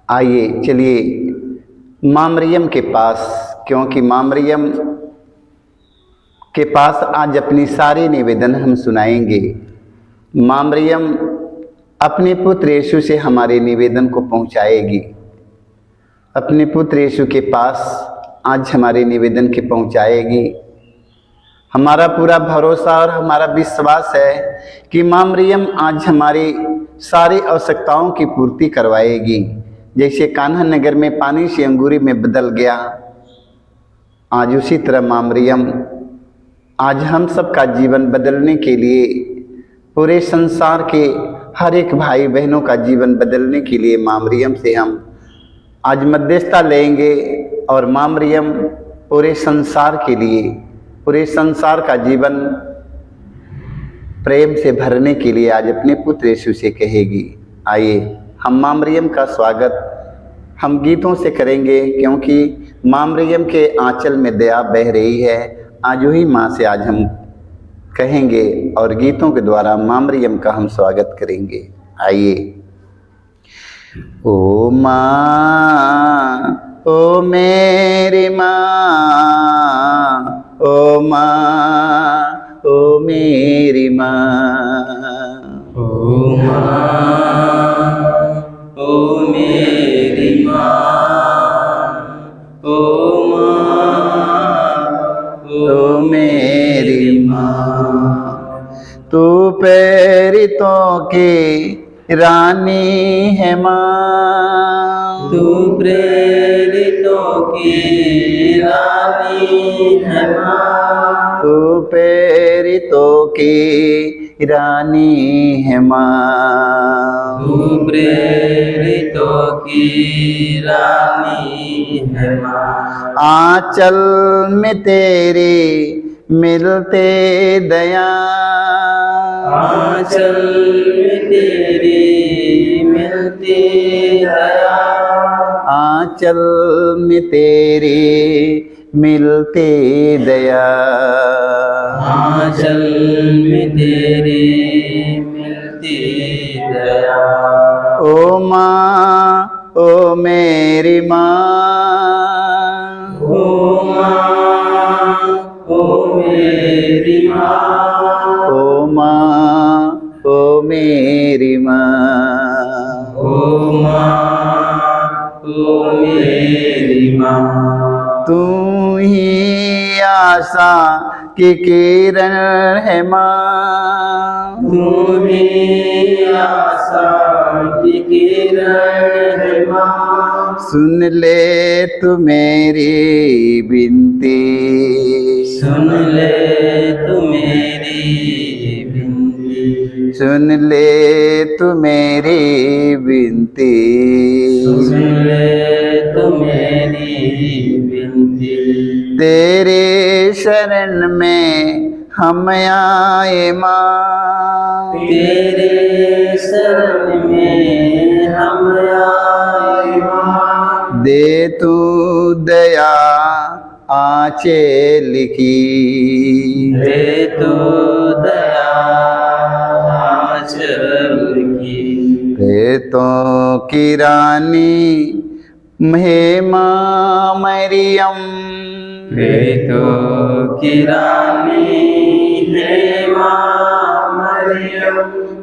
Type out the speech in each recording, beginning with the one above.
आइए चलिए माँ मरियम के पास, क्योंकि माँ मरियम के पास आज अपनी सारी निवेदन हम सुनाएंगे। माँ मरियम अपने पुत्र यीशु से हमारे निवेदन को पहुंचाएगी। अपने पुत्र यीशु के पास आज हमारे निवेदन के पहुंचाएगी। हमारा पूरा भरोसा और हमारा विश्वास है कि माँ मरियम आज हमारी सारी आवश्यकताओं की पूर्ति करवाएगी। जैसे कान्हा नगर में पानी से अंगूरी में बदल गया, आज उसी तरह माँ मरियम आज हम सब का जीवन बदलने के लिए, पूरे संसार के हर एक भाई बहनों का जीवन बदलने के लिए माँ मरियम से हम आज मध्यस्थता लेंगे। और माँ मरियम पूरे संसार के लिए, पूरे संसार का जीवन प्रेम से भरने के लिए आज अपने पुत्र यीशु से कहेगी। आइए हम माँ मरियम का स्वागत हम गीतों से करेंगे, क्योंकि माँ मरियम के आंचल में दया बह रही है। आज वही माँ से आज हम कहेंगे और गीतों के द्वारा माँ मरियम का हम स्वागत करेंगे। आइए। ओ माँ, ओ मेरी माँ, ओ माँ, ओ मेरी माँ, ओ माँ, ओ मेरी माँ, ओ माँ, ओ मेरी माँ। तू प्रेरितों की रानी है माँ, तू प्रेरितों की रानी है माँ, तू प्रेरितों की रानी है माँ, तू प्रेरितों की रानी है माँ। आंचल में तेरे मिलते दया, आंचल में तेरी मिलती दया, आंचल में तेरे मिलते दया, आंचल में तेरी मिलती दया। ओ माँ, ओ मेरी माँ, ओ माँ, ओ मेरी माँ, ओ माँ, ओ मेरी माँ, ओ माँ, ओ मेरी माँ। तू ही आशा की किरण है माँ, तू ही आशा की किरण है माँ, सुन ले तू मेरी विनती, सुन ले तू मेरी विनती, सुन ले तू मेरी विनती, सुन ले तू मेरी विनती। तेरे शरण में हम आए माँ, तेरे शरण में हम आए माँ, दे तू दया आंचल की, दे तो दया आंचल की। प्रेतों की रानी हे माँ मरियम, प्रेतों की रानी है माँ मरियम,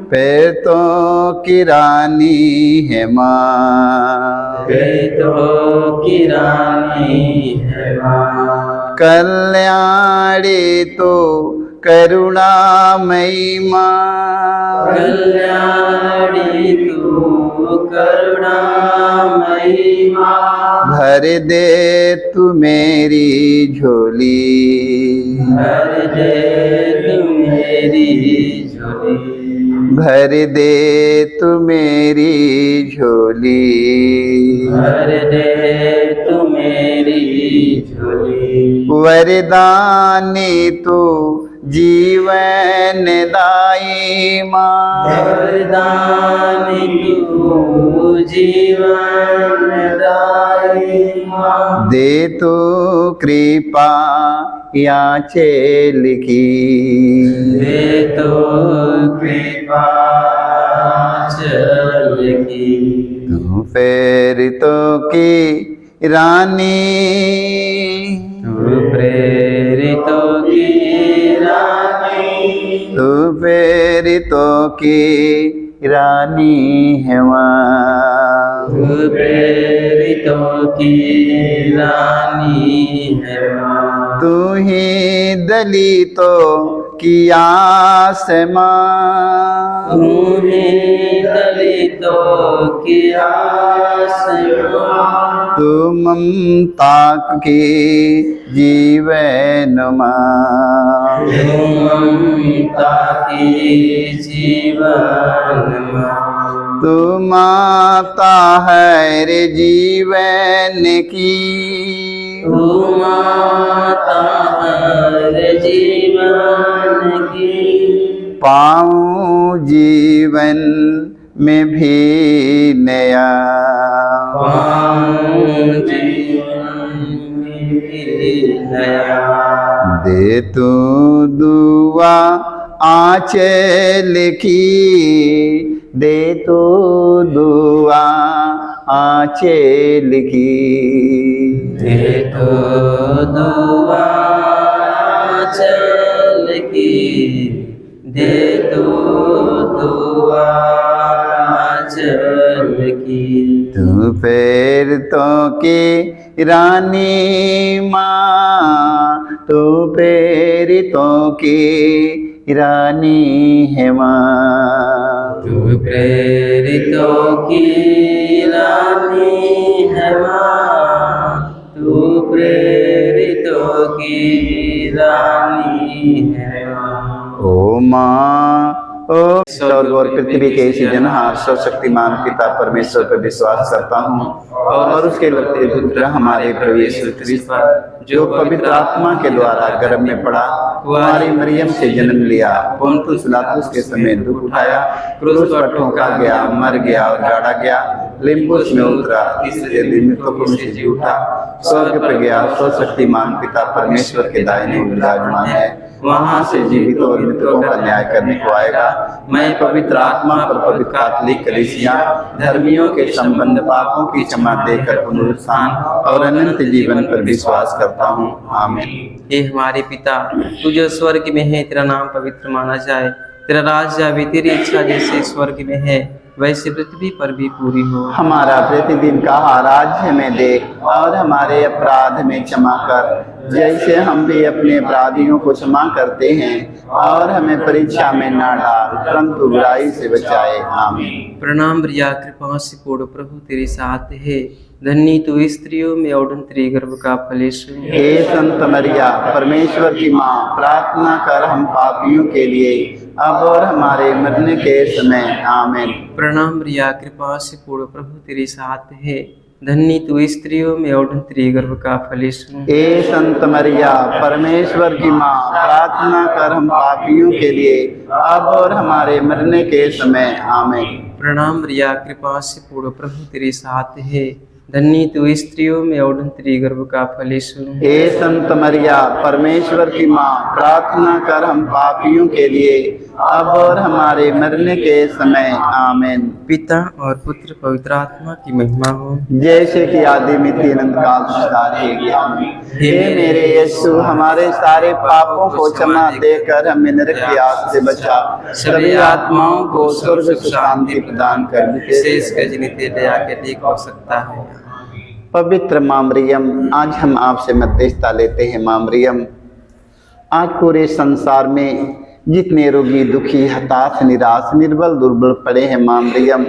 प्रेतों की रानी है माँ, प्रेतों की रानी है माँ। कल्याणी तो करुणामयी माँ, कल्याणी तू करुणामयी माँ, भर दे तू मेरी झोली, भर दे तू मेरी झोली, भर दे तू मेरी झोली, भर दे तू मेरी झोली। वरदानी तू जीवन दाई माँ, वरदानी तू जीवन दाई माँ, दे तू कृपा आंचल की, दे तो कृपा आंचल की। तू तू प्रेरितों की रानी, तू प्रेरितों की रानी, तू प्रेरितों की रानी है माँ, तू प्रेरितों की रानी है माँ, तू ही दलितों की आस माँ, तू ही दलितों की आस माँ, तू ममता की जीवन माँ, तू ममता की जीवन माँ, तू माता है रे जीवन की, तू माता हर जीवन की, पाऊं जीवन में भी नया, पाऊं जीवन में नया, दे तू दुआ आंचल की, दे तू दुआ आंचल की, दे तो दुआ चल की, दे तो दुआ चल की, तू प्रेरितों की रानी माँ, तू प्रेरितों की रानी है माँ, तू प्रेरितों की रानी है माँ, तू प्रेरितों की रानी है माँ। ओ माँ, ओ स्वर्ग और पृथ्वी के सृजनहार सर्वशक्तिमान पिता परमेश्वर पर विश्वास करता हूँ और उसके लगते पुत्र हमारे प्रभु यीशु क्रिस्त जो पवित्र आत्मा के द्वारा गर्भ में पड़ा, कुंवारी मरियम से जन्म लिया, पोंतुस पिलातुस के समय दुख उठाया, क्रूस पर ठोका गया, मर गया और गाड़ा गया, लिम्बुस में उतरा, तीसरे दिन मृतकों में से जी उठा, स्वर्ग पर गया, सर्वशक्तिमान पिता परमेश्वर के दाहिने विराजमान है, वहां से जीवितों और मृतकों का न्याय करने को आएगा। मैं पवित्र आत्मा पर पवित्र कैथोलिक कलीसिया, धर्मियों के संबंध, पापों की क्षमा देकर पुनरुत्थान और अनंत जीवन पर विश्वास करता हूँ। आमीन। हे हमारे पिता, तू जो स्वर्ग में है, तेरा नाम पवित्र माना जाए, तेरा राज्य आवे, तेरी इच्छा जैसे स्वर्ग में है वैसे पृथ्वी पर भी पूरी हो। हमारा प्रतिदिन का आहार आज हमें दे और हमारे अपराध में क्षमा कर, जैसे हम भी अपने अपराधियों को क्षमा करते हैं, और हमें परीक्षा में न डाल परंतु बुराई से बचाए। आमीन। प्रणाम प्रिया, कृपा से पूर्ण, प्रभु तेरे साथ है, धन्य तू स्त्रियों में और तेरे गर्भ का फल यीशु। हे संत मरिया, परमेश्वर की माँ, प्रार्थना कर हम पापियों के लिए अब और हमारे मरने के समय। आमीन। प्रणाम प्रिया, कृपा से पूर्ण, प्रभु तेरे साथ है, धन्य तू स्त्रियों में और तेरे गर्भ का फल यीशु। हे संत मरिया, परमेश्वर की माँ, प्रार्थना कर हम पापियों के लिए अब और हमारे मरने के समय। आमीन। प्रणाम प्रिया, कृपा से पूर्ण, प्रभु तेरे साथ है, धन्य तू स्त्रियों में और तेरे गर्भ का फल यीशु। हे संत मरिया, परमेश्वर की माँ, प्रार्थना कर हम पापियों के लिए अब और हमारे मरने के समय। आमीन। पिता और पुत्र पवित्र आत्मा की महिमा हो, जैसे कि आदि में अनंत काल है। आमीन। हे मेरे यीशु, हमारे सारे पापों को क्षमा देकर हमें नरक की आग से बचा, सभी आत्माओं को स्वर्ग से शांति प्रदान कर, विशेष गजनीते दया के लिए हो सकता है। पवित्र माँ मरियम, आज हम आपसे मध्यस्थता लेते हैं। माँ मरियम, आज पूरे संसार में जितने रोगी, दुखी, हताश, निराश, निर्बल, दुर्बल पड़े हैं, माँ मरियम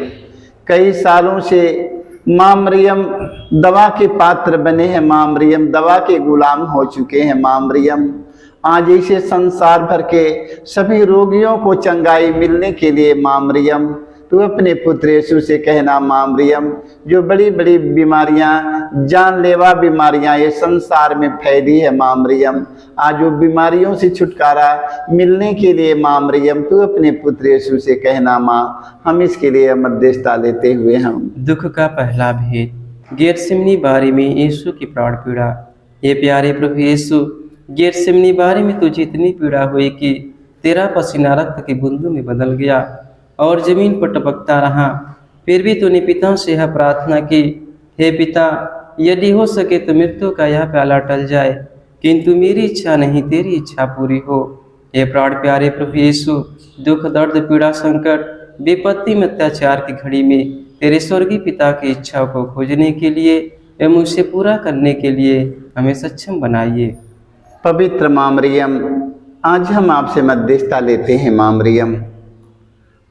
कई सालों से माँ मरियम दवा के पात्र बने हैं। माँ मरियम दवा के गुलाम हो चुके हैं। माँ मरियम आज इसे संसार भर के सभी रोगियों को चंगाई मिलने के लिए माँ मरियम तू अपने पुत्र यीशु से कहना। माँ मरियम, जो बड़ी बड़ी बीमारियां, जानलेवा बीमारियां ये संसार में फैली है, माँ मरियम आज वो बीमारियों से छुटकारा मिलने के लिए माँ मरियम तू अपने पुत्र यीशु से कहना। माँ, हम इसके लिए मध्यस्थता लेते हुए हम दुख का पहला भेद। गेतसेमनी बारी में यीशु की प्राण पीड़ा। ये प्यारे प्रभु यीशु, गेतसेमनी बारी में तुझे इतनी पीड़ा हुई कि तेरा पसीना रक्त की बूंदों में बदल गया और जमीन पर टपकता रहा। फिर भी तूने पिता से यह प्रार्थना की, हे पिता, यदि हो सके तो मृत्यु का यह प्याला टल जाए, किंतु मेरी इच्छा नहीं तेरी इच्छा पूरी हो। हे प्राण प्यारे प्रभु यीशु, दुख दर्द पीड़ा संकट विपत्ति में अत्याचार की घड़ी में तेरे स्वर्गीय पिता की इच्छा को खोजने के लिए एवं उसे पूरा करने के लिए हमें सक्षम बनाइए। पवित्र माँ मरियम, आज हम आपसे मध्यस्थता लेते हैं। माँ मरियम,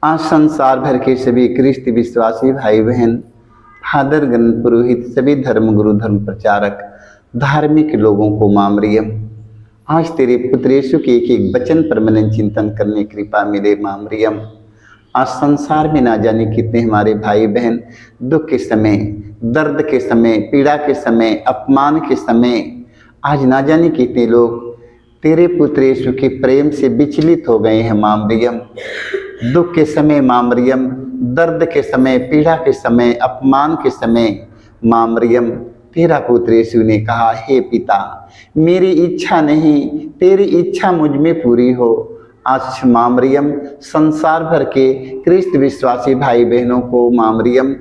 आज संसार भर के सभी ख्रिस्त विश्वासी भाई बहन, फादर गण, पुरोहित, सभी धर्म गुरु, धर्म प्रचारक, धार्मिक लोगों को माँ मरियम, आज तेरे पुत्र यीशु के एक एक वचन पर मनन चिंतन करने की कृपा मिले। माँ मरियम, आज संसार में ना जाने कितने हमारे भाई बहन दुख के समय, दर्द के समय, पीड़ा के समय, अपमान के समय, आज ना जाने कितने लोग तेरे पुत्र यीशु के प्रेम से विचलित हो गए हैं। माँ मरियम, दुख के समय माँ मरियम, दर्द के समय, पीड़ा के समय, अपमान के समय माँ मरियम, तेरा पुत्र यीशु ने कहा, हे पिता, मेरी इच्छा नहीं तेरी इच्छा मुझ में पूरी हो। आज माँ मरियम, संसार भर के ख्रिस्त विश्वासी भाई बहनों को माँ मरियम,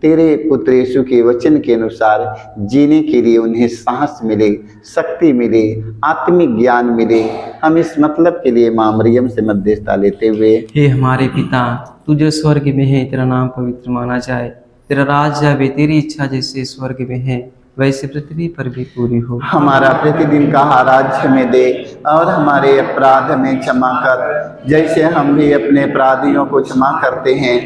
तेरे पुत्र यीशु के वचन के अनुसार जीने के लिए उन्हें साहस मिले, शक्ति मिले, आत्मिक ज्ञान मिले। हम इस मतलब के लिए माँ मरियम से मध्यस्थता लेते हुए, हे हमारे पिता, तू जो स्वर्ग में है, तेरा नाम पवित्र माना जाए, तेरा राज आवे, तेरी इच्छा जैसे स्वर्ग में है वैसे पृथ्वी पर भी पूरी हो। हमारा प्रतिदिन का आहार हमें दे और हमारे अपराध हमें क्षमा कर, जैसे हम भी अपने अपराधियों को क्षमा करते हैं,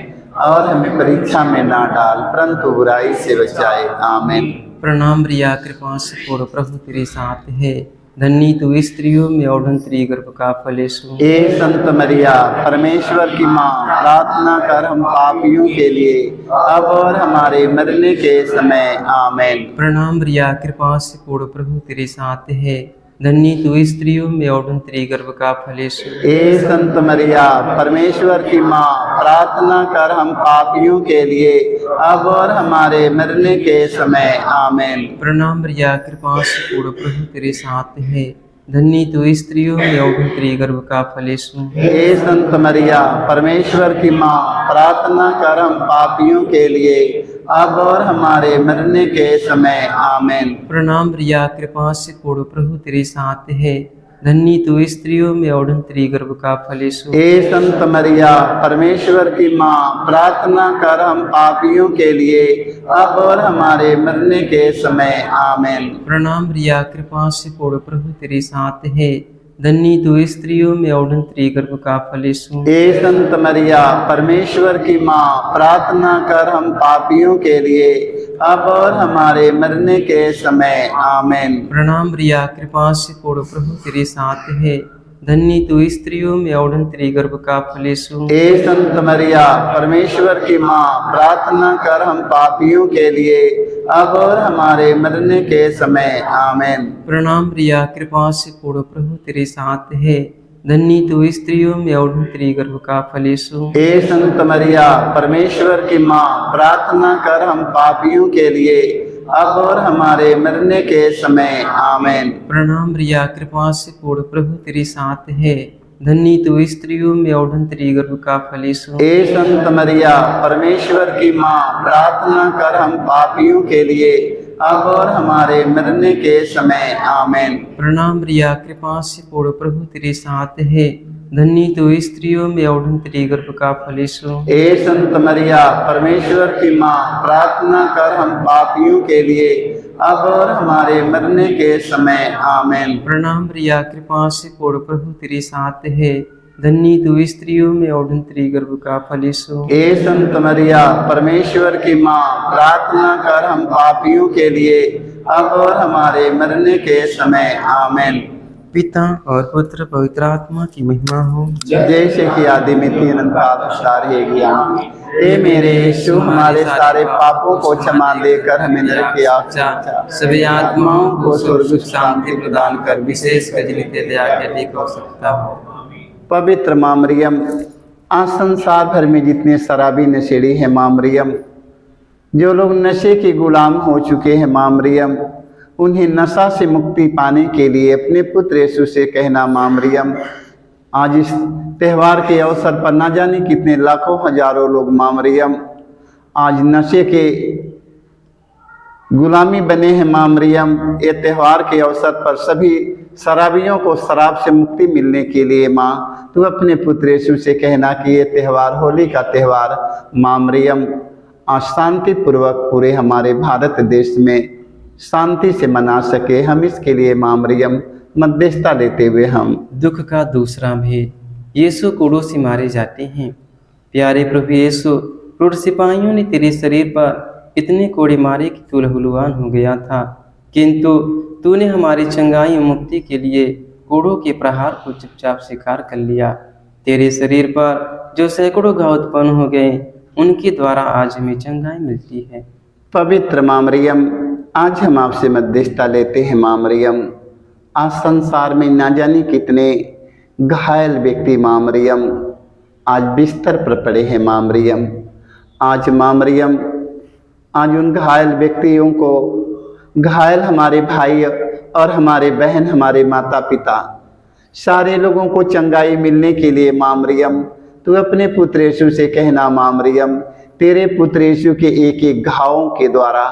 और हमें परीक्षा में ना डाल परंतु बुराई से बचाए। आमीन। प्रणाम रिया, कृपा से पूर्ण, प्रभु तेरे साथ है, धन्य तू स्त्रियों में और धन्य गर्भ का फल यीशु। ए संत मरिया, परमेश्वर की माँ, प्रार्थना कर हम पापियों के लिए अब और हमारे मरने के समय। आमीन। प्रणाम रिया, कृपा से पूर्ण, प्रभु तेरे साथ है, धन्य तू स्त्रियों में और धन्य गर्भ का फल यीशु। ए संत मरिया, परमेश्वर की माँ, प्रार्थना कर हम पापियों के लिए अब और हमारे मरने के समय। आमीन। प्रणाम रिया, कृपा से पूर्ण, प्रभु तेरे साथ है, धन्य तू स्त्रियों में और धन्य गर्भ का फल यीशु। हे संत मरिया, परमेश्वर की माँ, प्रार्थना कर हम पापियों के लिए अब और हमारे मरने के समय। आमीन। प्रणाम रिया, कृपा से पूर्ण, प्रभु तेरे साथ है, धन्य तू स्त्रियों में और धन्य गर्भ का फल यीशु। हे संत मरिया, परमेश्वर की माँ, प्रार्थना कर हम पापियों के लिए अब और हमारे मरने के समय। आमीन। प्रणाम रिया, कृपा से पूर्ण, प्रभु तेरे साथ है, धन्य तू स्त्रियों में और धन्य गर्भ का फल यीशु। हे संत मरिया, परमेश्वर की माँ, प्रार्थना कर हम पापियों के लिए अब और हमारे मरने के समय। आमीन। प्रणाम रिया, कृपा से पूर्ण, प्रभु तेरे साथ है, धन्य तू स्त्रियों में और धन्य गर्भ का फल यीशु। हे संत मरिया, परमेश्वर की माँ, प्रार्थना कर हम पापियों के लिए अब और हमारे मरने के समय। आमीन। प्रणाम रिया, कृपा से पूर्ण, प्रभु तेरे साथ है, धन्य तू स्त्रियों में और धन्य गर्भ का फल यीशु। हे संत मरिया, परमेश्वर की माँ, प्रार्थना कर हम पापियों के लिए अब और हमारे मरने के समय। आमीन। प्रणाम रिया, कृपा से पूर्ण, प्रभु तेरे साथ है, धन्य तू स्त्रियों में और धन्य गर्भ का फल यीशु। हे संत मरिया, परमेश्वर की माँ, प्रार्थना कर हम पापियों के लिए अब और हमारे मरने के समय। आमीन। प्रणाम रिया, कृपा से पूर्ण, प्रभु तेरे साथ है, धन्य तू स्त्रियों में और धन्य गर्भ का फल यीशु। हे संत मरिया, परमेश्वर की माँ, प्रार्थना कर हम पापियों के लिए अब और हमारे मरने के समय। आमीन। प्रणाम रिया, कृपा से पूर्ण, प्रभु तेरे साथ है, धन्य तू स्त्रियों में और धन्य गर्भ का फल यीशु। हे संत मरिया, परमेश्वर की माँ, प्रार्थना कर हम पापियों के लिए अब और हमारे मरने के समय। आमीन। पिता और पुत्र पवित्र आत्मा की महिमा हो। जैसे कि आदि में तीन अंतराल है ज्ञान। हे मेरे यीशु, हमारे सारे पापों को क्षमा देकर हमें नरक की आग से बचा, सभी आत्माओं को स्वर्ग सुख शांति प्रदान कर, विशेष कर जिनके दया के अधिक हो सकता हो। पवित्र माँ मरियम, आज संसार भर में जितने शराबी नशेड़ी हैं माँ मरियम, जो लोग नशे के गुलाम हो चुके हैं माँ मरियम, उन्हें नशा से मुक्ति पाने के लिए अपने पुत्र यीशु से कहना माँ मरियम, आज इस त्यौहार के अवसर पर ना जाने कितने लाखों हजारों लोग माँ मरियम आज नशे के गुलामी बने हैं माँ मरियम। ये त्यौहार के अवसर पर सभी शराबियों को शराब से मुक्ति मिलने के लिए माँ तू अपने पुत्र यीशु से कहना कि ये त्यौहार, होली का त्यौहार माँ मरियम आज शांति पूर्वक पूरे हमारे भारत देश में शांति से मना सके। हम इसके लिए माँ मरियम मध्यस्थता लेते हुए हम दुख का दूसरा भेद, यीशु कोड़ों से मारे जाते हैं। प्यारे प्रभु यीशु, क्रूर सिपाहियों ने तेरे शरीर पर इतने कोड़े मारे कि तू लहूलुहान हो गया था, किंतु तूने हमारी चंगाई और मुक्ति के लिए कोड़ों के प्रहार को चुपचाप स्वीकार कर लिया। तेरे शरीर पर जो सैकड़ों घाव उत्पन्न हो गए, उनके द्वारा आज हमें चंगाई मिलती है। पवित्र माँ मरियम, आज हम आपसे मध्यस्थता लेते हैं। माँ मरियम, आज संसार में ना जाने कितने घायल व्यक्ति माँ मरियम आज बिस्तर पर पड़े हैं। माँ मरियम, आज माँ मरियम आज उन घायल व्यक्तियों को, घायल हमारे भाई और हमारे बहन, हमारे माता पिता, सारे लोगों को चंगाई मिलने के लिए माँ मरियम तू अपने पुत्र यीशु से कहना। माँ मरियम, तेरे पुत्र यीशु के एक एक घावों के द्वारा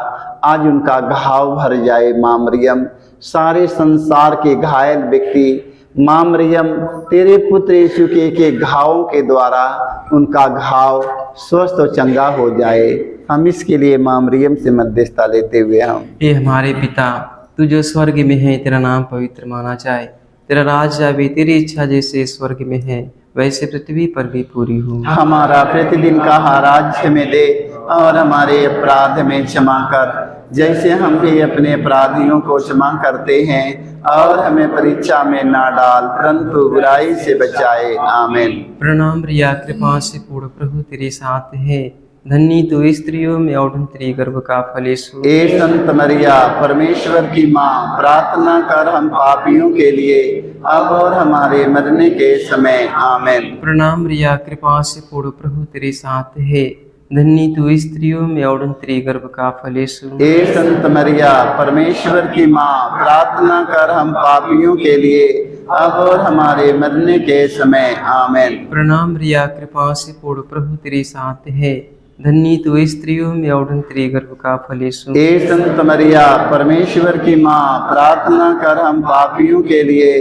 आज उनका घाव भर जाए। माँ मरियम, सारे संसार के घायल व्यक्ति माँ मरियम तेरे पुत्र यीशु के एक एक घावों के द्वारा उनका घाव स्वस्थ और चंगा हो जाए। हम इसके लिए माँ मरियम से मध्यस्थता लेते हुए हम हे हमारे पिता, तू जो स्वर्ग में है, तेरा नाम पवित्र माना जाए, तेरा राज आवे, तेरी इच्छा जैसे स्वर्ग में है वैसे पृथ्वी पर भी पूरी हो। हमारा प्रतिदिन का आहार हमें दे और हमारे अपराध में क्षमा कर, जैसे हम भी अपने अपराधियों को क्षमा करते हैं, और हमें परीक्षा में ना डाल परंतु बुराई से बचाए। आमीन। प्रणाम रिया, कृपा से पूर्ण प्रभु तेरे साथ है, धन्य तू स्त्रियों में और तेरी गर्भ का फल यीशु। ए संत मरिया, परमेश्वर की माँ, प्रार्थना कर हम पापियों के लिए अब और हमारे मरने के समय। आमीन। प्रणाम रिया, कृपा से पूर्ण प्रभु तेरे साथ है, धन्य तू स्त्रियों में और तेरी गर्भ का फल यीशु। ए संत मरिया, परमेश्वर की माँ, प्रार्थना कर हम पापियों के लिए अब और हमारे मरने के समय। आमीन। प्रणाम रिया, कृपा से पूर्ण प्रभु तेरे साथ है, धन्य तू स्त्रियों में और तेरी गर्भ का फल यीशु। ए संत मरिया, परमेश्वर की माँ, प्रार्थना कर हम पापियों के लिए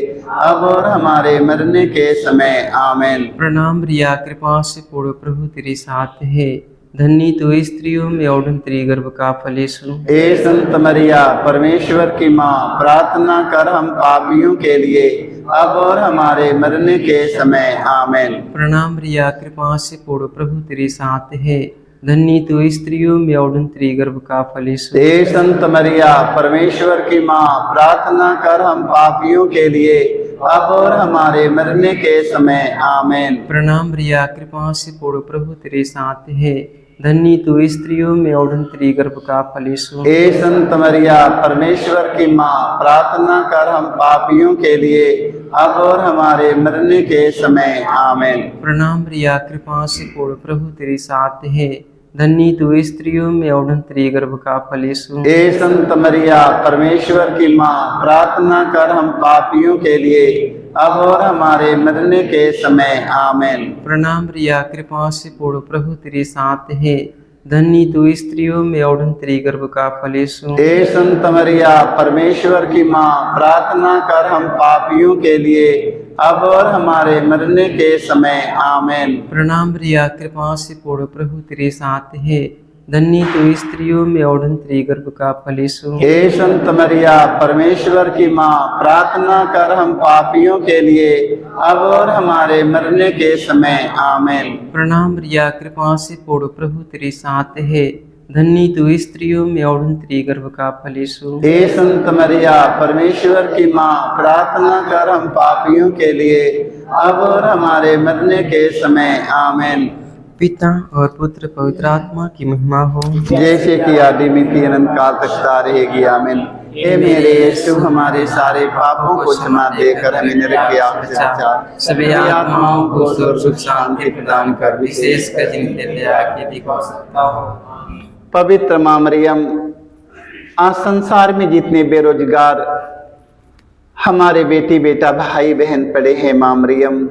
अब और हमारे मरने के समय। आमीन। प्रणाम रिया, कृपा से पूर्ण प्रभु तेरे साथ है, धन्य तू स्त्रियों में और तेरी गर्भ का फल यीशु। ए संत मरिया, परमेश्वर की माँ, प्रार्थना कर हम पापियों के लिए अब और हमारे मरने के समय। आमीन। प्रणाम रिया, कृपा से पूर्ण प्रभु तेरे साथ है, धन्य तू स्त्रियों में और तेरी गर्भ का फल यीशु। ए संत मरिया, परमेश्वर की माँ, प्रार्थना कर हम पापियों के लिए अब और हमारे मरने के समय। आमीन। प्रणाम रिया, कृपा से पूर्ण प्रभु तेरे साथ है, धन्य तू स्त्रियों में और तेरी गर्भ का फल यीशु। ए संत मरिया, परमेश्वर की माँ, प्रार्थना कर हम पापियों के लिए अब और हमारे मरने के समय। आमीन। प्रणाम रिया, कृपा से पूर्ण प्रभु तेरे साथ है, धन्य तू स्त्रियों में और तेरी गर्भ का फल यीशु। ए संत मरिया, परमेश्वर की माँ, प्रार्थना कर हम पापियों के लिए अब और हमारे मरने के समय। आमीन। प्रणाम रिया, कृपा से पूर्ण प्रभु तेरे साथ है, धन्य तू स्त्रियों में और तेरी गर्भ का फल यीशु। ए संत मरिया, परमेश्वर की माँ, प्रार्थना कर हम पापियों के लिए अब और हमारे मरने के समय। आमीन। प्रणाम रिया, कृपा से पूर्ण प्रभु तेरे साथ है, धन्य तू स्त्रियों में और तेरी गर्भ का फल यीशु। हे संत मरिया, परमेश्वर की माँ, प्रार्थना कर हम पापियों के लिए अब और हमारे मरने के समय। आमीन। प्रणाम रिया, कृपा से पूर्ण प्रभु तेरे साथ है, धन्य तू स्त्रियों में और तेरी गर्भ का फल यीशु। हे संत मरिया, परमेश्वर की माँ, प्रार्थना कर हम पापियों के लिए अब और हमारे मरने के समय। आमीन। पिता और पुत्र पवित्र आत्मा की महिमा हो, जैसे कि आदि मिति अनंत काल तक ता रहेगी। आमीन। हे मेरे यीशु, हमारे सारे पापों को क्षमा देकर हमें नरक की आग से बचा, सभी आत्माओं को स्वर्ग सुख शांति प्रदान कर, विशेषकर जिनके दया की अधिक आवश्यकता हो। पवित्र माँ मरियम, आज संसार में जितने बेरोजगार हमारे बेटी बेटा भाई बहन पड़े हैं, माँ मरियम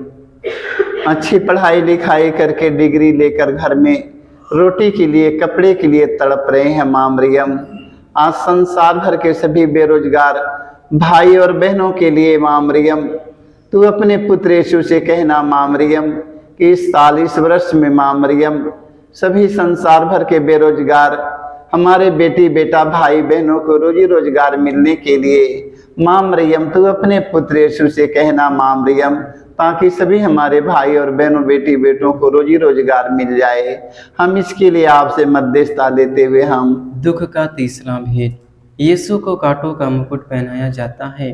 अच्छी पढ़ाई लिखाई करके डिग्री लेकर घर में रोटी के लिए, कपड़े के लिए तड़प रहे हैं माँ मरियम। आज संसार भर के सभी बेरोजगार भाई और बहनों के लिए माँ मरियम तू अपने पुत्र यीशु से कहना माँ मरियम कि इस 40 वर्ष में माँ मरियम सभी संसार भर के बेरोजगार हमारे बेटी बेटा भाई बहनों को रोजी रोजगार मिलने के लिए माँ मरियम तू अपने पुत्र यीशु से कहना माँ मरियम, ताकि सभी हमारे भाई और बहनों बेटी बेटों को रोजी रोजगार मिल जाए। हम इसके लिए आपसे मध्यस्थता लेते हुए हम दुख का तीसरा भेद। यीशु को कांटों का मुकुट पहनाया जाता है।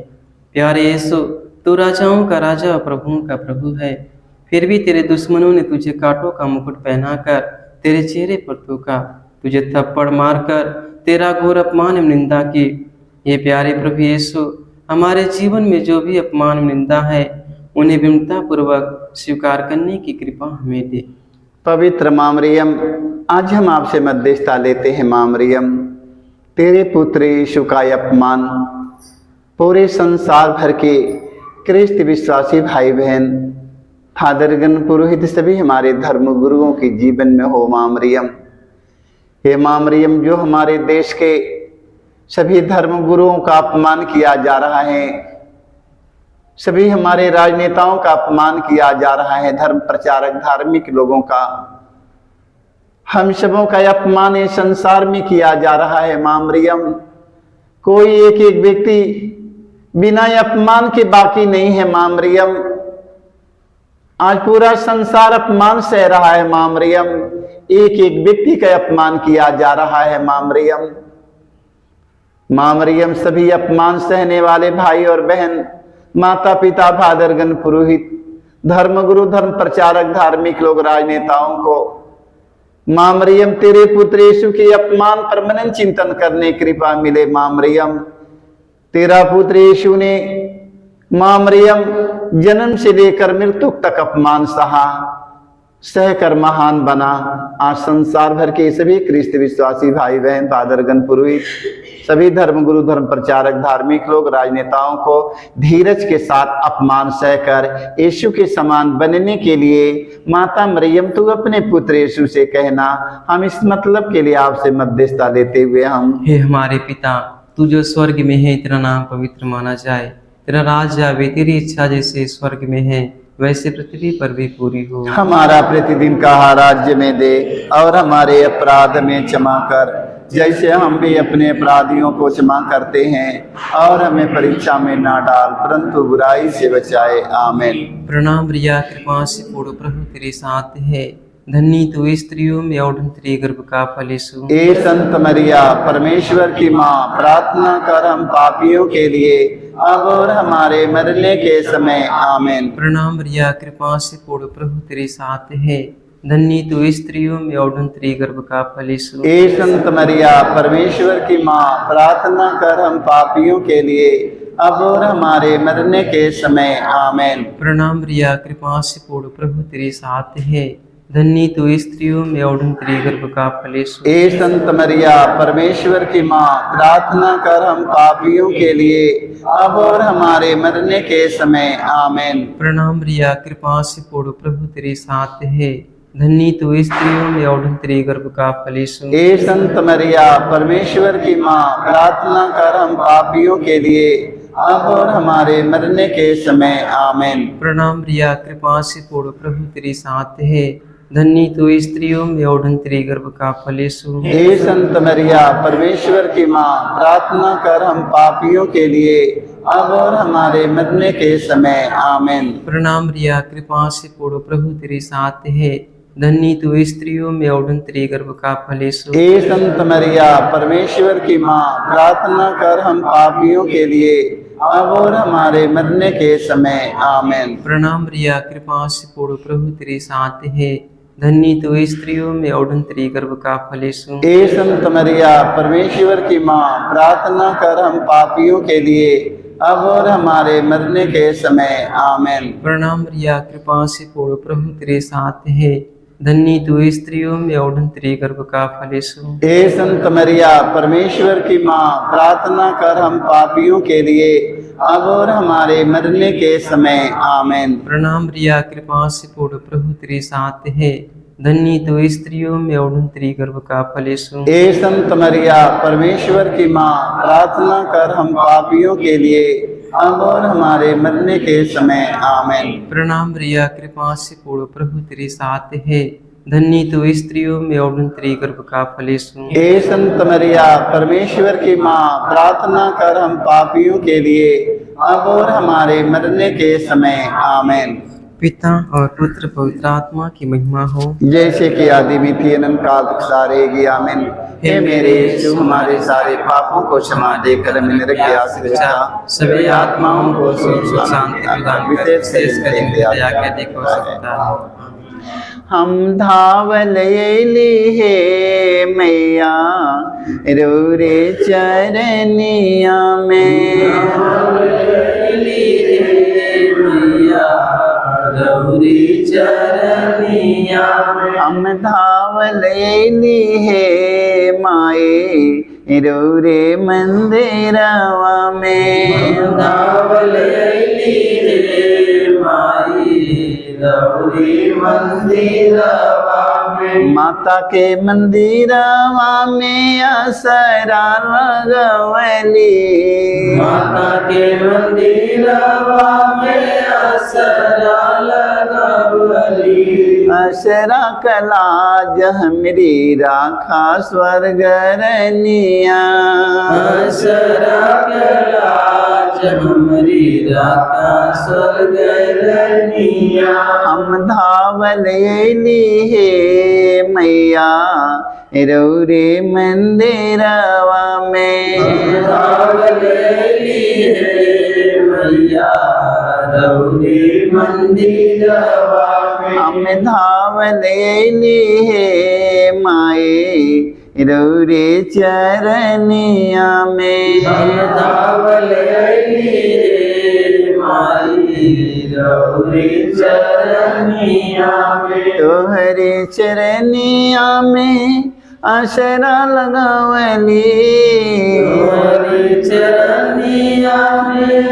प्यारे यीशु, तू राजाओं का राजा और प्रभुओं का प्रभु है, फिर भी तेरे दुश्मनों ने तुझे कांटों का मुकुट पहनाकर तेरे चेहरे पर थूका, तुझे थप्पड़ मारकर तेरा घोर अपमान एवं निंदा की। ये प्यारे प्रभु यीशु, हमारे जीवन में जो भी अपमान निंदा है उन्हें विनम्रता पूर्वक स्वीकार करने की कृपा हमें दे। पवित्र माँ मरियम, आज हम आपसे मध्यस्थता लेते हैं माँ मरियम, तेरे पुत्र यीशु का अपमान पूरे संसार भर के ख्रिस्त विश्वासी भाई बहन, फादरगण, पुरोहित, सभी हमारे धर्म गुरुओं के जीवन में हो माँ मरियम। हे माँ मरियम, जो हमारे देश के सभी धर्म गुरुओं का अपमान किया जा रहा है, सभी हमारे राजनेताओं का अपमान किया जा रहा है, धर्म प्रचारक धार्मिक लोगों का, हम सबों का अपमान इस संसार में किया जा रहा है माँ मरियम। कोई एक एक व्यक्ति बिना अपमान के बाकी नहीं है माँ मरियम। आज पूरा संसार अपमान सह रहा है माँ मरियम, एक एक व्यक्ति का अपमान किया जा रहा है माँ मरियम। माँ मरियम, सभी अपमान सहने वाले भाई और बहन, माता पिता, फादरगण, पुरोहित, धर्मगुरु, धर्म प्रचारक, धार्मिक लोग, राजनेताओं को माँ मरियम तेरे पुत्र यीशु के अपमान पर मनन चिंतन करने की कृपा मिले माँ मरियम। तेरा पुत्र यीशु ने माँ मरियम जन्म से लेकर मृत्यु तक अपमान सहा, सहकर महान बना। आज संसार भर के सभी ख्रिस्त विश्वासी भाई बहन, फादरगण, पुरोहित, सभी धर्मगुरु, धर्म प्रचारक, धार्मिक लोग, राजनेताओं को धीरज के साथ अपमान सहकर यीशु के समान बनने के लिए माता मरियम तू अपने पुत्र यीशु से कहना। हम इस मतलब के लिए आपसे मध्यस्थता लेते हुए हम हे हमारे पिता, तू जो स्वर्ग में है, तेरा नाम पवित्र माना जाए, तेरा राज आवे, तेरी इच्छा जैसे स्वर्ग में है वैसे पृथ्वी पर भी पूरी हो। हमारा प्रतिदिन का आहार राज्य में दे, और हमारे अपराध में क्षमा कर जैसे हम भी अपने अपराधियों को क्षमा करते हैं, और हमें परीक्षा में ना डाल परंतु बुराई से बचाए। आमीन। प्रणाम रिया, कृपा से पूर्ण प्रभु तेरे साथ है, धन्य तू स्त्रियों में और तेरे गर्भ का फल यीशु। ए संत मरिया, परमेश्वर की माँ, प्रार्थना कर हम पापियों के लिए अब और हमारे मरने के समय। आमीन। प्रणाम रिया, कृपा से पूर्ण प्रभु तेरे साथ है, धन्य तू स्त्रियों में और तेरे गर्भ का फल यीशु। ए संत मरिया, परमेश्वर की माँ, प्रार्थना कर हम पापियों के लिए अब और हमारे मरने के समय। आमीन। प्रणाम रिया, कृपा से पूर्ण प्रभु तेरे साथ है, धन्य तू स्त्रियों में और तेरे गर्भ का फल यीशु। ए संत मरिया, परमेश्वर की माँ, प्रार्थना कर हम पापियों के लिए अब और हमारे मरने के समय। आमीन। प्रणाम रिया, कृपा से पूर्ण प्रभु तेरे साथ है, धन्य तू स्त्रियों में और तेरे गर्भ का फल यीशु। ए संत मरिया, परमेश्वर की माँ, प्रार्थना कर हम पापियों के लिए अब और हमारे मरने के समय। आमीन। प्रणाम रिया, कृपा से पूर्ण प्रभु तेरे साथ है, धन्य तू स्त्रियों में और तेरे गर्भ का फल यीशु। हे संत मरिया, परमेश्वर की माँ, प्रार्थना कर हम पापियों के लिए अब और हमारे मरने के समय। आमीन। प्रणाम रिया, कृपा से पूर्ण प्रभु तेरे साथ है, धन्य तू स्त्रियों में और तेरे गर्भ का फल यीशु। हे संत मरिया, परमेश्वर की माँ, प्रार्थना कर हम पापियों के लिए अब और हमारे मरने के समय। आमीन। प्रणाम रिया, कृपा से पूर्ण प्रभु तेरे साथ है, धन्य तू स्त्रियों में और तेरे गर्भ का फल यीशु। हे संत मरिया, परमेश्वर की माँ, प्रार्थना कर हम पापियों के लिए अब और हमारे मरने के समय। आमीन। प्रणाम रिया, कृपा से पूर्ण प्रभु तेरे साथ है, धन्य तू स्त्रियों में और तेरे गर्भ का फल यीशु। हे संत मरिया, परमेश्वर की माँ, प्रार्थना कर हम पापियों के लिए अब और हमारे मरने के समय। आमीन। प्रणाम रिया, कृपा से पूर्ण प्रभु तेरे साथ है, धन्य तो स्त्रियों में और तेरी गर्भ का फल यीशु। ए संत मरिया परमेश्वर की माँ, प्रार्थना कर हम पापियों के लिए अब और हमारे मरने के समय आमीन। प्रणाम मरिया, कृपा से पूर्ण, प्रभु तेरे साथ है, धन्य तो स्त्रियों में और तेरी गर्भ का फल यीशु। ए संत मरिया परमेश्वर की माँ, प्रार्थना कर हम पापियों के लिए अब और हमारे मरने के समय आमीन। पिता और पुत्र पवित्र आत्मा की महिमा हो, जैसे कि आदि में थी अनंत काल तक सारेगी आमीन। हे मेरे यीशु, हमारे सारे पापों को क्षमा देकर हमें नरक की आग से बचा, सभी आत्माओं को सुख शांति प्रदान कर, विशेष कर दया के देखो सकता है। हम धावल अइली हे मैया रौरे चरनिया में। हम धावल अइली हे माए रौरे मंदिरवा में। धावल अइली हे माई रौरे मंदिरवा में। माता के मंदिरवा में असरा लगवली। माता के मंदिरवा में असरा लगवली। असरा कलाज हमरी राखा स्वर्ग रनिया। असरा कलाज हमरी राखा स्वर्ग रनिया। हम धावल अइली हे मैया रौरे मंदिरवा में। धावल अइली हे मैया रौरे मंदिरवा में। हम धावल अइली हे माए रौरे चरनिया में। हम धावल अइली हे माई रौरे चरनिया में। तोहरे चरनिया में असरा लगवली। तोहरे चरनिया में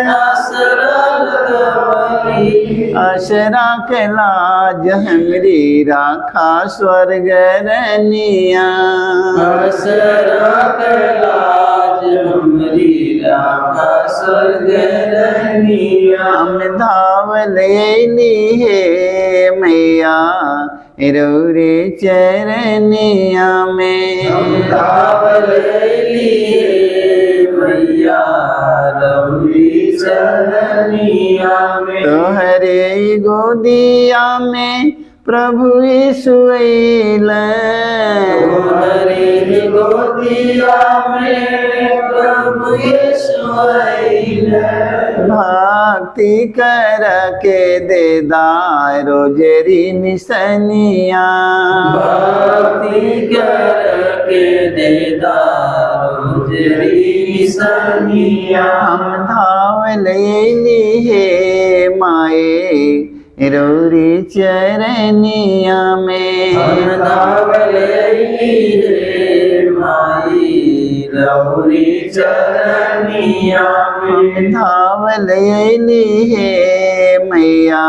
असरा लगवली। असरा के लाज हमरी राखा स्वर्ग रनिया। असरा के लाज हमरी राखा स्वर्ग रनिया। हम धावल अइली हे मैया रौरे चरनिया में। हम धावल अइली हे मैया रौरे चरनिया में। तोहरे गोदिया में प्रभु यीशु अइले। तोहरे गोदिया में प्रभु यीशु अइले। भक्ति कर के दे रोजरी निसनिया। भक्ति करके दे रोजरी निसनिया। हम धावल अइली हे माए रौरे चरनिया में। हम धावल अइली हे माई रौरे चरनिया में। हम धावल अइली हे मैया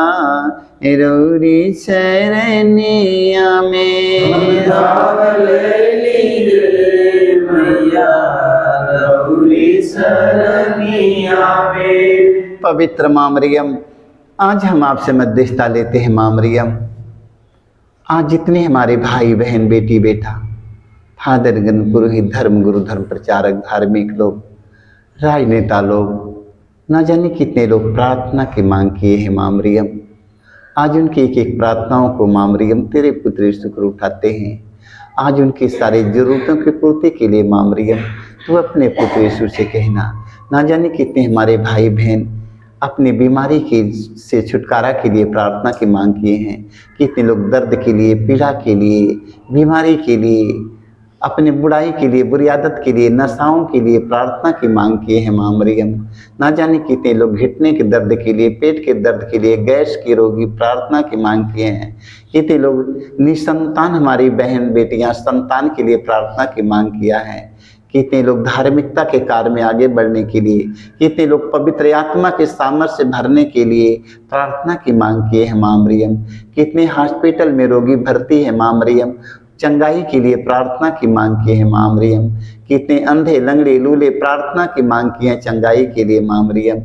रौरे चरनिया में। हम धावल अइली हे मैया रौरे चरनिया में। पवित्र माँ मरियम, आज हम आपसे मध्यस्थता लेते हैं। माँ मरियम, आज जितने हमारे भाई बहन बेटी बेटा फादर गण पुरोहित धर्म गुरु धर्म प्रचारक धार्मिक लोग राजनेता लोग न जाने कितने लोग प्रार्थना की मांग किए हैं माँ मरियम, आज उनकी एक एक प्रार्थनाओं को माँ मरियम तेरे पुत्र यीशु को उठाते हैं। आज उनकी सारी जरूरतों की पूर्ति के लिए माँ मरियम तू अपने पुत्र यीशु से कहना। ना जाने कितने हमारे भाई बहन अपनी बीमारी के से छुटकारा के लिए प्रार्थना की मांग किए हैं। कितने लोग दर्द के लिए, पीड़ा के लिए, बीमारी के लिए, अपने बुराई के लिए, बुरी आदत के लिए, नशाओं के लिए प्रार्थना की मांग किए हैं माँ मरियम। ना जाने कितने लोग घुटने के दर्द के लिए, पेट के दर्द के लिए, गैस के रोगी प्रार्थना की मांग किए हैं। कितने लोग निसंतान हमारी बहन बेटियां संतान के लिए प्रार्थना की मांग किया है। कितने लोग धार्मिकता के कार्य में आगे बढ़ने के लिए, कितने लोग पवित्र आत्मा के सामर्थ्य से भरने के लिए प्रार्थना की मांग किए हैं माँ मरियम। कितने हॉस्पिटल में रोगी भर्ती है माँ मरियम, चंगाई के लिए प्रार्थना की मांग किए हैं माँ मरियम। कितने अंधे लंगड़े लूले प्रार्थना की मांग की है चंगाई के लिए माँ मरियम।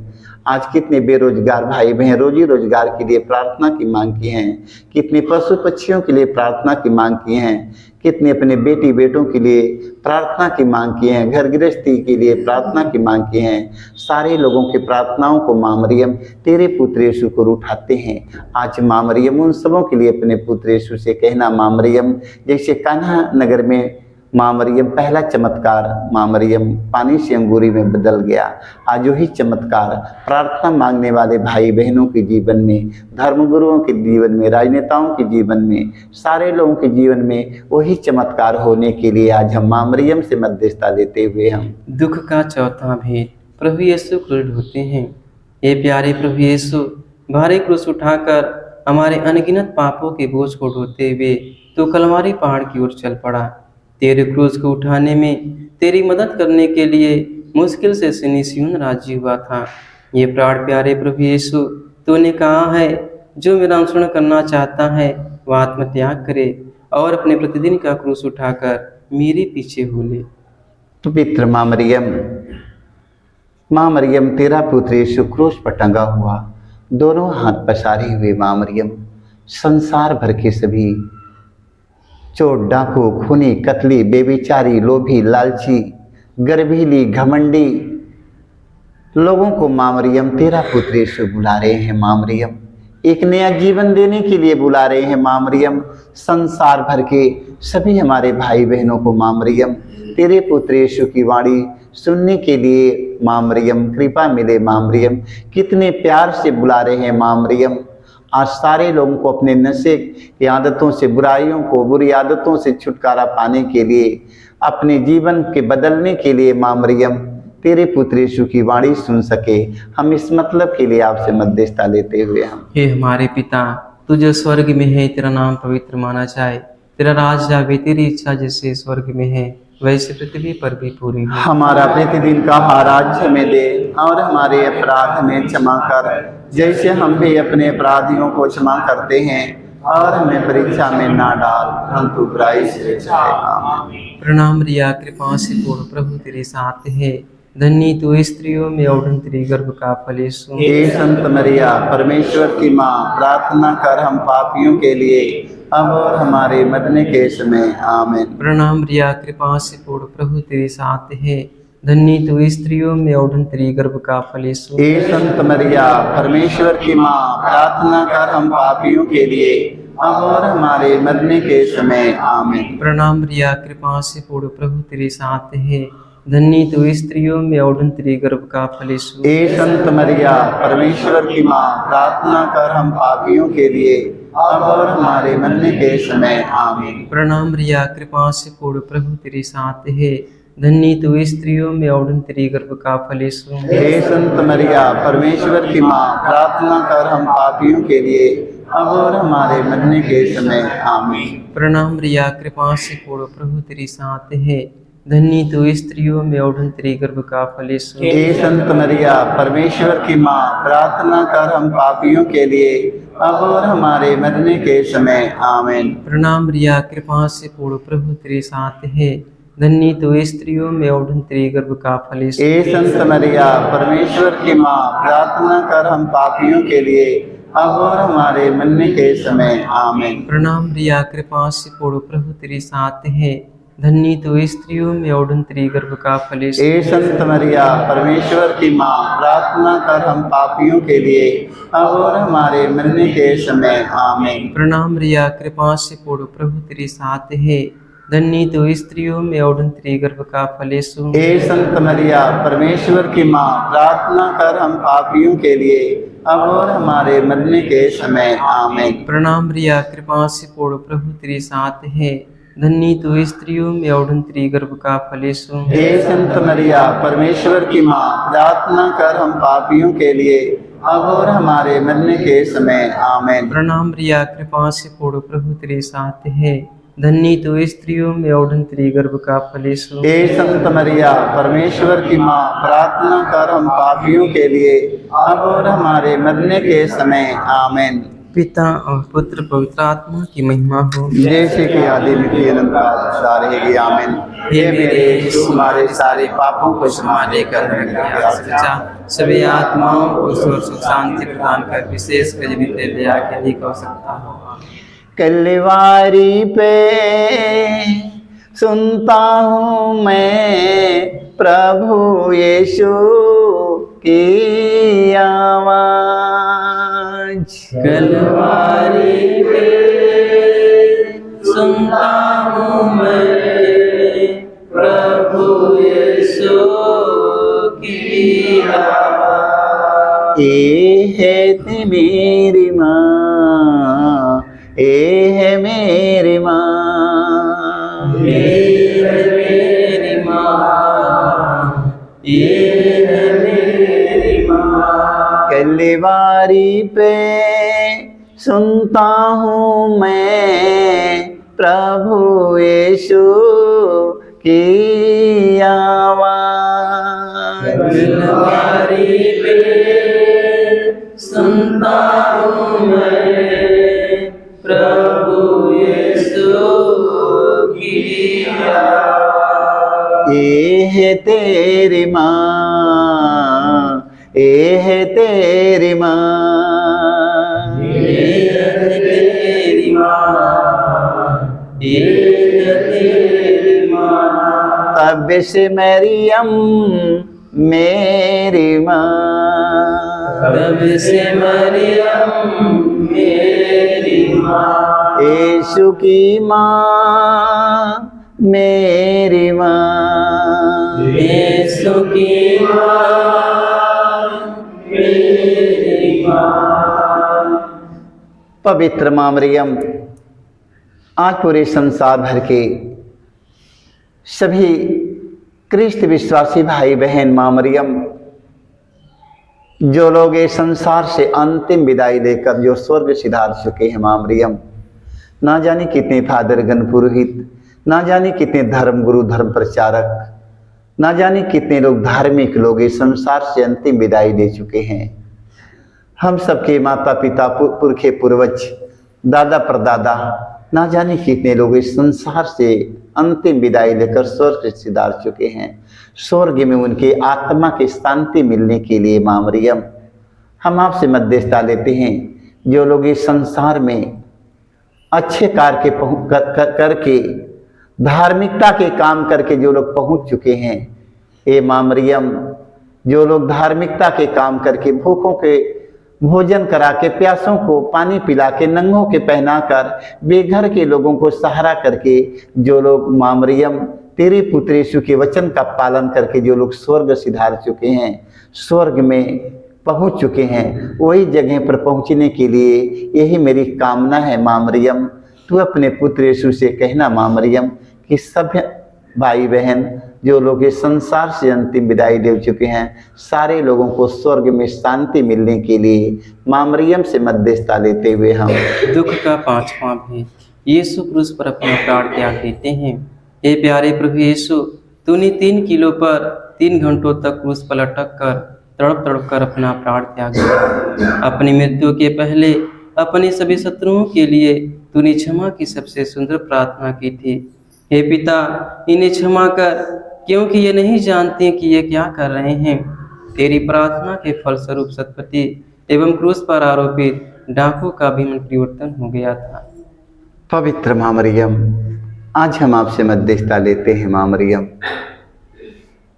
आज कितने बेरोजगार भाई बहन रोजी रोजगार के लिए प्रार्थना की मांग की हैं। कितने पशु पक्षियों के लिए प्रार्थना की मांग की हैं। कितने अपने बेटी बेटों के लिए प्रार्थना की मांग की हैं, घर गृहस्थी के लिए प्रार्थना की मांग की हैं। सारे लोगों की प्रार्थनाओं को माँ मरियम तेरे पुत्र यीशु को उठाते हैं। आज माँ मरियम उन सबों के लिए अपने पुत्र यीशु से कहना माँ मरियम, जैसे कान्हा नगर में माँ मरियम पहला चमत्कार माँ मरियम पानी से अंगूरी में बदल गया, आज वही चमत्कार प्रार्थना मांगने वाले भाई बहनों के जीवन में, धर्मगुरुओं के जीवन में, राजनेताओं के जीवन में, सारे लोगों के जीवन में वही चमत्कार होने के लिए आज हम माँ मरियम से मध्यस्थता लेते हुए हम दुख का चौथा भेद प्रभु यीशु क्रूर होते हैं। ये प्यारे प्रभु यीशु भारी क्रूस उठाकर हमारे अनगिनत पापों के बोझ को ढोते हुए तो कलवारी पहाड़ की ओर चल पड़ा। तेरे क्रूस को उठाने में तेरी मदद करने के लिए मुश्किल से सियोन राजी हुआ था। ये प्राण प्यारे प्रभु यीशु, तूने कहा है जो मेरा अनुसरण करना चाहता है वह आत्मत्याग करे और अपने प्रतिदिन का क्रूस उठाकर मेरे पीछे हो ले। पवित्र माँ मरियम तेरा पुत्र यीशु क्रूस पर टंगा हुआ, दोनों हाथ पसारे हुए माँ मरियम संसार भर के सभी चोर डाकू खूनी कतली बेविचारी लोभी लालची गर्भीली घमंडी लोगों को माँ मरियम तेरा पुत्र यीशु बुला रहे हैं। माँ मरियम एक नया जीवन देने के लिए बुला रहे हैं। माँ मरियम संसार भर के सभी हमारे भाई बहनों को माँ मरियम तेरे पुत्र यीशु की वाणी सुनने के लिए माँ मरियम कृपा मिले। माँ मरियम कितने प्यार से बुला रहे हैं माँ मरियम। आज सारे लोगों को अपने नशे की आदतों से, बुराइयों को, बुरी आदतों से छुटकारा पाने के लिए, अपने जीवन के बदलने के लिए माँ मरियम तेरे पुत्र यीशु की वाणी सुन सके, हम इस मतलब के लिए आपसे मध्यस्थता लेते हुए हम हे हमारे पिता, तू जो स्वर्ग में है तेरा नाम पवित्र माना जाए, तेरा राज आवे, तेरी इच्छा जैसे स्वर्ग में है वैसे पृथ्वी पर भी पूरी हो। हमारा प्रतिदिन का आहार आज हमें दे और हमारे अपराध हमें क्षमा कर जैसे हम भी अपने अपराधियों को क्षमा करते हैं, और हमें परीक्षा में ना डाल परंतु बुराई से बचाए। आमीन। प्रणाम रिया, कृपा से पूर्ण प्रभु तेरे साथ है, धन्य तू स्त्रियों में और तेरी गर्भ का फल यीशु। हे संत मरिया परमेश्वर की माँ, प्रार्थना कर हम पापियों के लिए अब और हमारे मरने के समय। आमीन। प्रणाम रिया, कृपा से पूर्ण प्रभु तेरे साथ है, धन्य तू स्त्रियों में और तेरी गर्भ का फल यीशु। हे संत मरिया परमेश्वर की माँ, प्रार्थना कर हम पापियों के लिए अब और हमारे मरने के समय। आमीन। प्रणाम रिया, कृपा से पूर्ण प्रभु तेरे साथ है, धन्य तू स्त्रियों में और तेरी गर्भ का फल यीशु। हे संत मरिया परमेश्वर की माँ, प्रार्थना कर हम पापियों के लिए अब और हमारे मरने के समय। आमीन। प्रणाम रिया, कृपा से पूर्ण प्रभु तेरे साथ है, धन्य तू स्त्रियों में और तेरी गर्भ का फल यीशु। हे संत मरिया परमेश्वर की माँ, प्रार्थना कर हम पापियों के लिए अब और हमारे मरने के समय। आमीन। प्रणाम रिया, कृपा से पूर्ण प्रभु तेरे साथ है, धन्य तू स्त्रियों में और तेरी गर्भ का फल यीशु। हे संत मरिया परमेश्वर की माँ, प्रार्थना कर हम पापियों के लिए अब और हमारे मरने के समय। आमीन। प्रणाम रिया, कृपा से पूर्ण प्रभु तेरे साथ है, धन्य तू स्त्रियों में और तेरी गर्भ का फल यीशु। हे संत मरिया परमेश्वर की माँ, प्रार्थना कर हम पापियों के लिए अब और हमारे मरने के समय। आमीन। प्रणाम रिया, कृपा से पूर्ण प्रभु तेरे साथ है, धन्य तू स्त्रियों में और तेरी गर्भ का फल यीशु। हे संत मरिया परमेश्वर की माँ, प्रार्थना कर हम पापियों के लिए अब और हमारे मरने के समय। आमीन। प्रणाम रिया, कृपा से पूर्ण प्रभु तेरे साथ है, धन्य तू स्त्रियों में और तेरी गर्भ का फल यीशु। हे संत मरिया परमेश्वर की माँ, प्रार्थना कर हम पापियों के लिए अब और हमारे मरने के समय। आमीन। प्रणाम रिया, कृपा से पूर्ण प्रभु तेरे साथ है, धन्य तू स्त्रियों में और तेरी गर्भ का फल यीशु। हे संत मरिया परमेश्वर की माँ, प्रार्थना कर हम पापियों के लिए अब और हमारे मरने के समय। आमीन। प्रणाम रिया, कृपा से पूर्ण प्रभु तेरे साथ है, धन्य तो स्त्रियों में और तेरी गर्भ का फल यीशु। हे संत मरिया परमेश्वर की माँ, प्रार्थना कर हम पापियों के लिए अब और हमारे मरने के समय आमीन। पिता और पुत्र पवित्र आत्मा की महिमा हो। जैसे कि आदि में थी अनंत काल सदा रहेगी आमीन। हे मेरे यीशु, हमारे सारे पापों को क्षमा देकर सच्चा सभी आत्माओं को सुख शांति प्रदान कर, विशेष कर जिनके दया के अधिक आवश्यकता हो। कलवारी पे सुनता हूँ मैं प्रभु यीशु की आवाज। कलवारी पे सुनता हूँ मैं प्रभु यीशु की आवाज। ये है ते मेरी माँ, ये है मेरी माँ, ये है मेरी माँ, ये है मेरी माँ। कलवारी पे सुनता हूँ मैं प्रभु यीशु की आवाज। कलवारी पे सुनता हूँ मैं प्रभु यीशु की आवाज। ये है तेरी माँ, ये है तेरी माँ, ये है तेरी माँ, ये है तेरी माँ। तब से मरियम मेरी माँ, तब से मरियम मेरी माँ। यीशु की माँ मेरी माँ, यीशु की माँ मेरी माँ। पवित्र माँ मरियम आज पूरे संसार भर के सभी क्रिस्त विश्वासी भाई बहन माँ मरियम जो लोग इस संसार से अंतिम विदाई लेकर जो स्वर्ग सिधार चुके हैं माँ मरियम, ना जाने कितने फादर गण पुरोहित, ना जाने कितने धर्म गुरु धर्म प्रचारक, ना जाने कितने लोग धार्मिक लोग इस संसार से अंतिम विदाई ले चुके हैं। हम सबके माता पिता पुरखे पूर्वज दादा परदादा ना जाने कितने लोग इस संसार से अंतिम विदाई लेकर स्वर्ग सिधार चुके हैं। स्वर्ग में उनके आत्मा की शांति मिलने के लिए माँ मरियम हम आपसे मध्यस्थता लेते हैं। जो लोग इस संसार में अच्छे कार्य के करके धार्मिकता के काम करके जो लोग पहुंच चुके हैं, ये माँ मरियम जो लोग धार्मिकता के काम करके भूखों के भोजन करा के, प्यासों को पानी पिला के, नंगों के पहनाकर, बेघर के लोगों को सहारा करके जो लोग माँ मरियम तेरे पुत्र यीशु के वचन का पालन करके जो लोग स्वर्ग सिधार चुके हैं, स्वर्ग में पहुंच चुके हैं, वही जगह पर पहुंचने के लिए यही मेरी कामना है माँ मरियम। तू अपने पुत्र यीशु से कहना माँ मरियम कि सभी भाई बहन जो लोग इस संसार से अंतिम विदाई ले चुके हैं, सारे लोगों को स्वर्ग में शांति मिलने के लिए माँ मरियम से मध्यस्थता लेते हुए हम दुख का पांचवा भेद, यीशु क्रूस पर अपना प्राण त्याग देते हैं। हे प्यारे प्रभु यीशु, तूने 3 किलो पर 3 घंटों तक क्रूस पर लटक कर तड़प तड़प कर अपना प्राण त्याग दिया। अपनी मृत्यु के पहले अपने सभी शत्रुओं के लिए तूने क्षमा की सबसे सुंदर प्रार्थना की थी। हे पिता, इन्हें क्षमा कर, क्योंकि ये नहीं जानते कि ये क्या कर रहे हैं। तेरी प्रार्थना के फलस्वरूप सतपति एवं क्रूस पर आरोपित डाकू का भी मन परिवर्तन हो गया था। पवित्र माँ मरियम, आज हम आपसे मध्यस्थता लेते हैं माँ मरियम।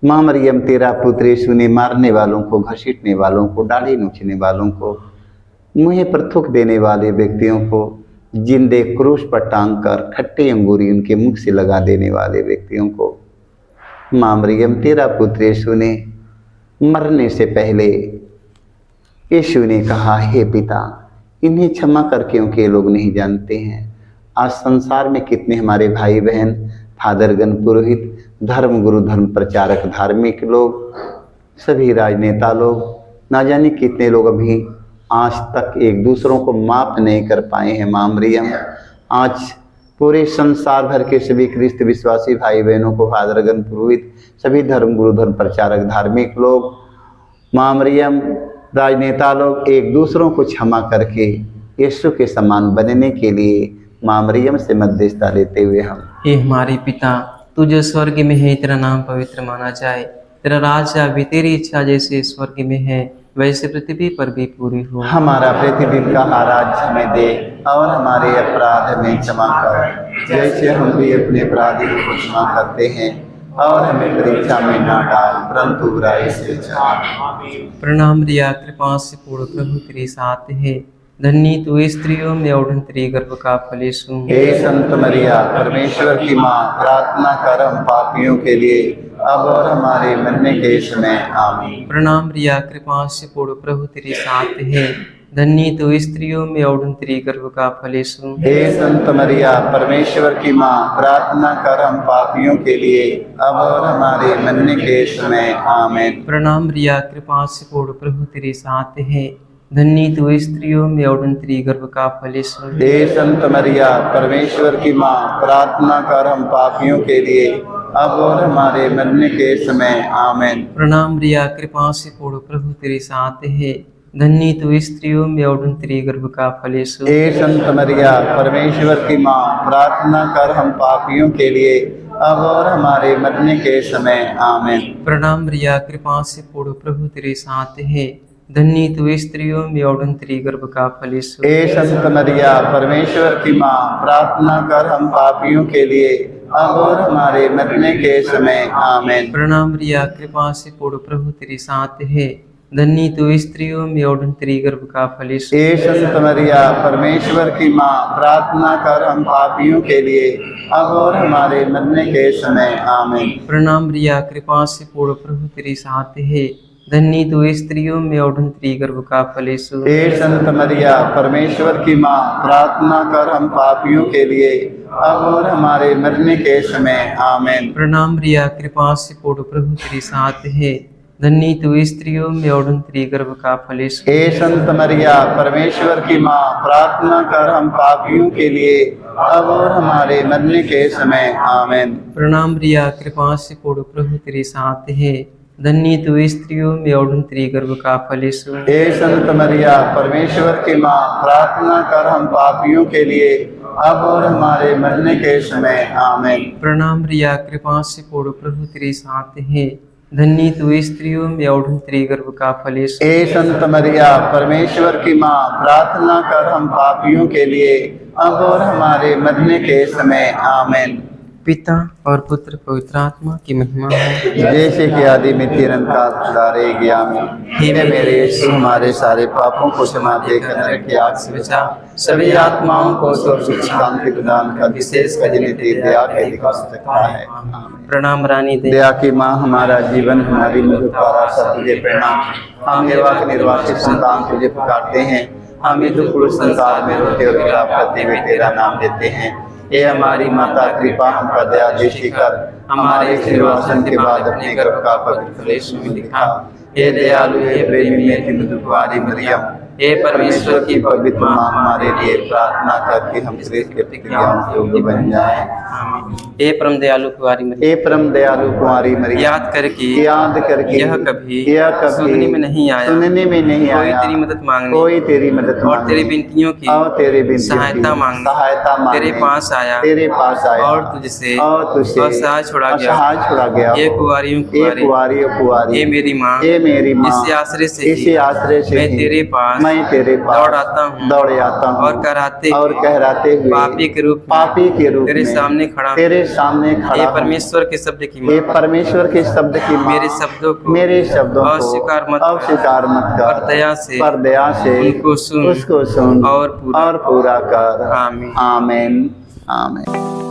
माँ मरियम, तेरा पुत्र यीशु ने मारने वालों को, घसीटने वालों को, दाढ़ी नोचने वालों को, मुँह पर थूक देने वाले व्यक्तियों को जिंदे क्रूस पर टांग कर खट्टे अंगूरी उनके मुख से लगा देने वाले व्यक्तियों को माँ मरियम, तेरा पुत्र यीशु ने मरने से पहले यीशु ने कहा, हे पिता, इन्हें क्षमा कर, क्योंकि ये लोग नहीं जानते हैं। आज संसार में कितने हमारे भाई बहन, फादरगण, पुरोहित, धर्म गुरु, धर्म प्रचारक, धार्मिक लोग, सभी राजनेता लोग, ना जाने कितने लोग अभी आज तक एक दूसरों को माफ नहीं कर पाए हैं। माँ मरियम, आज पूरे संसार भर के सभी ख्रिस्त विश्वासी भाई बहनों को, फादरगण, पुरोहित, सभी धर्म गुरु, धर्म प्रचारक, धार्मिक लोग, माँ मरियम, राजनेता लोग एक दूसरों को क्षमा करके यीशु के समान बनने के लिए माँ मरियम से मध्यस्थता लेते हुए हम हे हमारे पिता, तू जो स्वर्ग में है, तेरा नाम पवित्र माना जाए, तेरा राज्य आवे, तेरी इच्छा जैसे स्वर्ग में है वैसे पृथ्वी पर भी पूरी हो। हमारा प्रतिदिन का आहार हमें दे और हमारे अपराध हमें क्षमा कर जैसे हम भी अपने अपराधियों को क्षमा करते हैं, और हमें परीक्षा में न डाल परंतु बुराई से बचा। प्रणाम रिया, कृपा से पूर्ण, प्रभु तेरे साथ है, धन्य तू स्त्रियों में और तेरे गर्भ का फल यीशु। हे संत मरिया, परमेश्वर की माँ, प्रार्थना कर हम पापियों के लिए अब और हमारे मरने के समय आमीन। प्रणाम रिया, कृपा से पूर्ण, प्रभु तेरे साथ है, धन्य तू स्त्रियों में और तेरे गर्भ का फल यीशु। हे संत मरिया, परमेश्वर की माँ, प्रार्थना कर हम पापियों के लिए अब और हमारे मरने के समय आमीन। प्रणाम रिया, कृपा से पूर्ण, प्रभु तेरे साथ है, धन्य तू स्त्रियों में और तेरे गर्भ का फल यीशु। हे संत मरिया, परमेश्वर की माँ, प्रार्थना कर हम पापियों के लिए अब और हमारे मरने के समय आमीन। प्रणाम रिया, कृपा से पूर्ण, प्रभु तेरे साथ है, धन्य तू स्त्रियों में और तेरे गर्भ का फल यीशु। हे संत मरिया, परमेश्वर की माँ, प्रार्थना कर हम पापियों के लिए अब और हमारे मरने के समय आमीन। प्रणाम रिया, कृपा से पूर्ण, प्रभु तेरे साथ है, धन्य तू स्त्रियों में और तेरे गर्भ का फल यीशु। हे संत मरिया, परमेश्वर की माँ, प्रार्थना कर हम पापियों के लिए अब और हमारे मरने के समय आमीन। प्रणाम रिया, कृपा से पूर्ण, प्रभु तेरे साथ है, धन्य तू स्त्रियों में और तेरे गर्भ का फल यीशु। हे संत मरिया, परमेश्वर की माँ, प्रार्थना कर हम पापियों के लिए अब और हमारे मरने के समय आमीन। प्रणाम रिया, कृपा से पूर्ण, प्रभु तेरे साथ है, धन्य तू स्त्रियों में और तेरे गर्भ का फल यीशु। हे संत मरिया, परमेश्वर की माँ, प्रार्थना कर हम पापियों के लिए अब और हमारे मरने के समय आमीन। प्रणाम रिया, कृपा से पूर्ण, प्रभु तेरे साथ है, धन्य तू स्त्रियों में और तेरे गर्भ का फल यीशु। हे संत मरिया, परमेश्वर की माँ, प्रार्थना कर हम पापियों के लिए अब और हमारे मरने के समय आमीन। प्रणाम रिया, कृपा से पूर्ण, प्रभु तेरे साथ है, धन्य तू स्त्रियों में और तेरे गर्भ का फल यीशु। हे संत मरिया, परमेश्वर की माँ, प्रार्थना कर हम पापियों के लिए अब और हमारे मरने के समय आमीन। प्रणाम रिया, कृपा से पूर्ण, प्रभु तेरे साथ है, धन्य तू स्त्रियों में और तेरे गर्भ का फल यीशु। हे संत मरिया, परमेश्वर की माँ, प्रार्थना कर हम पापियों के लिए अब और हमारे मरने के समय आमीन। पिता और पुत्र पवित्र आत्मा की महिमा हो, जैसे कि आदि में निरंकार सुधारे गया हे मेरे यीशु, हमारे सारे पापों को क्षमा देकर नरक की आग से बचा, सभी आत्माओं को स्वर्ग सुख शांति प्रदान कर, विशेष कर जिन्हें तेरी दया के अधिक आवश्यकता है। प्रणाम रानी दे दया की माँ, हमारा जीवन, हमारी मृत्यु का रास्ता तुझे प्रणाम। हम निर्वाह के निर्वासित संतान तुझे पुकारते हैं, हम ये दुख संसार में रोते हुए विलाप करते हुए तेरा नाम देते हैं। ये हमारी माता, कृपा हम पर दया दृष्टि कर हमारे निर्वासन के बाद अपने गर्भ का पवित्र फल यीशु में दिखा। हे दयालु, हे प्रेमी, हे दीन कुमारी मरियम, हे परमेश्वर की पवित्र माँ, हमारे लिए प्रार्थना करके हम श्रेष्ठ प्रतिक्रियाओं से योग्य बन जाएं। हे परम दयालु कुंवारी मरियम, हे परम दयालु कुमारी मरियम, याद करके यह कभी सुनने में नहीं आया, सुनने में नहीं कोई आया, तेरी मदद मांगने, कोई तेरी मदद और मांगने, तेरी विनतियों की और तेरे विनतियों की सहायता मांगने तेरे पास आया, और तुझसे असहाय छोड़ा गया। हे कुंवारियों कुंवारी, हे मेरी माँ, इसी आश्रय से मैं तेरे पास दौड़ आता हूँ और कहराते हुए पापी के रूप में तेरे सामने खड़ा हूँ। हे परमेश्वर के शब्द की माँ, मेरे शब्दों को अस्वीकार मत कर, पर दया से उसको सुन और पूरा कर। आमीन। आमीन। आमीन।